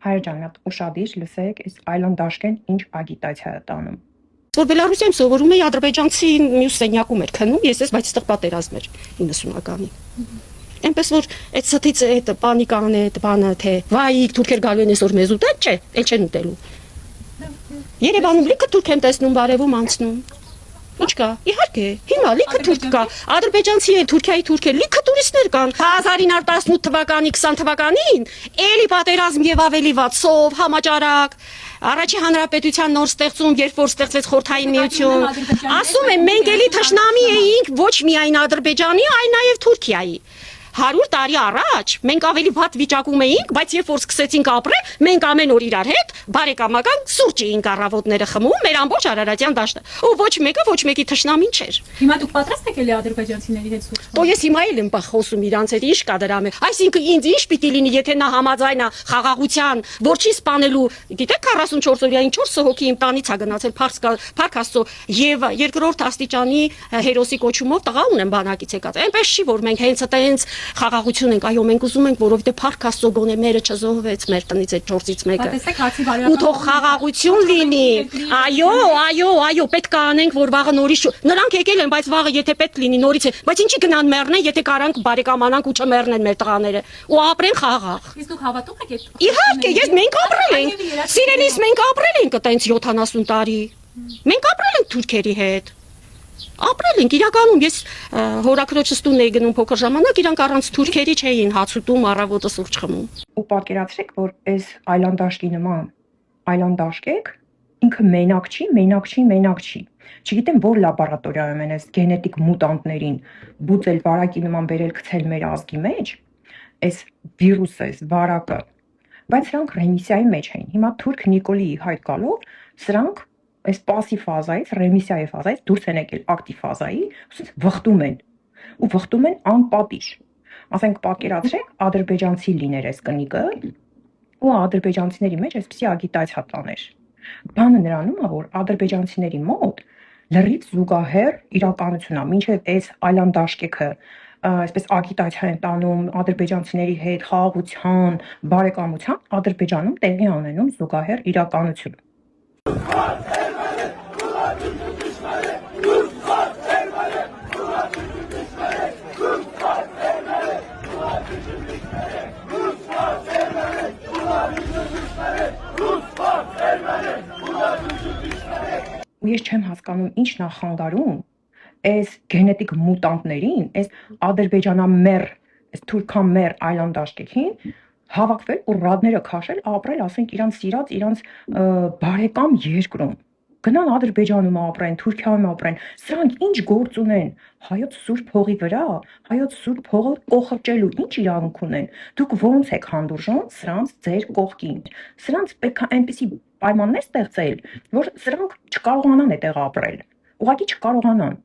Հայր ջան, մի հատ ուշադիր լսեք, այս այլանդաշկեն ինչ ագիտացիա է տանում։ Որ Բելարուսիայում սովորում էի ադրբեջանցի մյուս սենյակում էր քնում, ես էս բայց այդտեղ պատերազմ էր 90-ականին։ Այնպես որ այդ ցտից այդ պանիկան է, բանը թե վայ թուրքեր գալու են այսօր մեզ ուտել, չէ, էլ չեն ուտելու։ Երևանում լիքը թուրք եմ տեսնում բարևում անցնում։ Ինչ կա։ Իհարկե, հիմա լիքը թուրք կա։ Ադրբեջանցի է, Թուրքիայի թուրք է, լիքը տուրիստներ կան։ 1918 թվականի, 20 թվականին էլի պատերազմ եւ ավելի վատ, սով, համաճարակ, Առաջի հանրապետության նոր ստեղծում, երբ որ ստեղծվեց Խորհրդային միություն, ասում եմ, մենք էլի թշնամի էինք ոչ միայն Ադրբեջանի, այլ նաեւ Թուրքիայի։ 100 տարի առաջ մենք ավելի վատ վիճակում էինք, բայց երբ որ սկսեցինք ապրել, մենք ամեն օր իրար հետ բարեկամական սուրճ էինք առավոտները խմում, մեր ամբողջ Արարատյան դաշտը։ Ու ոչ մեկի թշնամին չէր։ Հիմա դուք պատրաստ եք էլի ադրբեջանցիների հետ սուրճ խմել։ Դու ես հիմա էլ եմ խոսում իրանց հետ, ինչ կա դրա մեջ։ Այսինքն ինձ ինչ պիտի լինի, եթե նա համաձայն է խաղաղության, որ չի սպանելու, գիտեք 44 օրյա ինչ 4 հոգի իմ տանից է գնացել Փարք Աստծո եւ երկրորդ աստիճանի հերոսի կոչումով տղա ունեմ բանակից եկած։ Այնպես չի որ մենք հենց այդպես խաղաղություն ենք, այո, մենք ուզում ենք, որովհետեւ Փարք Աստծո գոնե մերը չզոհվեց մեր տնից այդ 4-ից մեկը։ Ու թող խաղաղություն լինի։ Այո, պետք է անենք, որ վաղը նորից նրանք եկել են, բայց վաղը եթե պետք լինի նորից է, բայց ինչի գնան մեռնեն, եթե կարանք բարեկամանանք ու չմեռնեն մեր տղաները ու ապրեն խաղաղ։ Իսկ դուք հավատում եք այդ։ Իհարկե, մենք ապրել ենք։ Սիրելիս մենք ապրել ենք այտենց 70 տարի։ Մենք ապրել ենք թուրքերի հետ։ Ապրել ենք իրականում ես հորաքրոջս տուն էի գնում փոքր ժամանակ իրանք առանց թուրքերի չէին հաց ուտում առավոտը սուրճ խմում։ Ու պատկերացրեք, որ այս այլանդաշկի նման այլանդաշկեք ինքը մենակ չի։ Չգիտեմ որ լաբորատորիայում են այս գենետիկ մուտանտներին բուծել վարակի նման բերել գցել մեր ազգի մեջ, այս վիրուսը, այս վարակը, բայց սրանք ռեմիսիայի մեջ էին։ Հիմա թուրք Նիկոլիի հայտ գալով սրանք այս պասիվ ֆազայից, ռեմիսիայի ֆազայից դուրս են եկել ակտիվ ֆազայի, վխտում են ու վխտում են անպատիժ։ Ասենք պատկերացրեք, ադրբեջանցի լիներ այս կնիկը ու ադրբեջանցիների մեջ այսպիսի ագիտացիա տաներ։ Բանը նրանում է, որ ադրբեջանցիների մոտ լրիվ զուգահեռ իրականություն է, մինչև այս այլանդաշկեքը այսպես ագիտացիա են տանում ադրբեջանցիների հետ խաղաղության, բարեկամության, Ադրբեջանում տեղի ունենում զուգահեռ իրականություն։ Ու ես չեմ հասկանում ինչ նախանգարում այս գենետիկ մուտանտներին, այս ադրբեջանամեր, այս թուրքամեր այլանդաշկեքին հավաքվել ու ռադները քաշել, ապրել, ասենք իրանց սիրած, իրանց բարեկամ երկրում։ Գնան Ադրբեջանում ապրեն, Թուրքիայում ապրեն, սրանք ինչ գործ ունեն հայոց սուրբ հողի վրա, հայոց սուրբ հողը կողոպտելու ինչ իրավունք ունեն։ Դուք ո՞նց եք հանդուրժում սրանց ձեր կողքին։ Սրանց պետք է այնպիսի պայմաններ ստեղծել, որ սրանք չկարողանան այդտեղ ապրել։ Ուղղակի չկարողանան։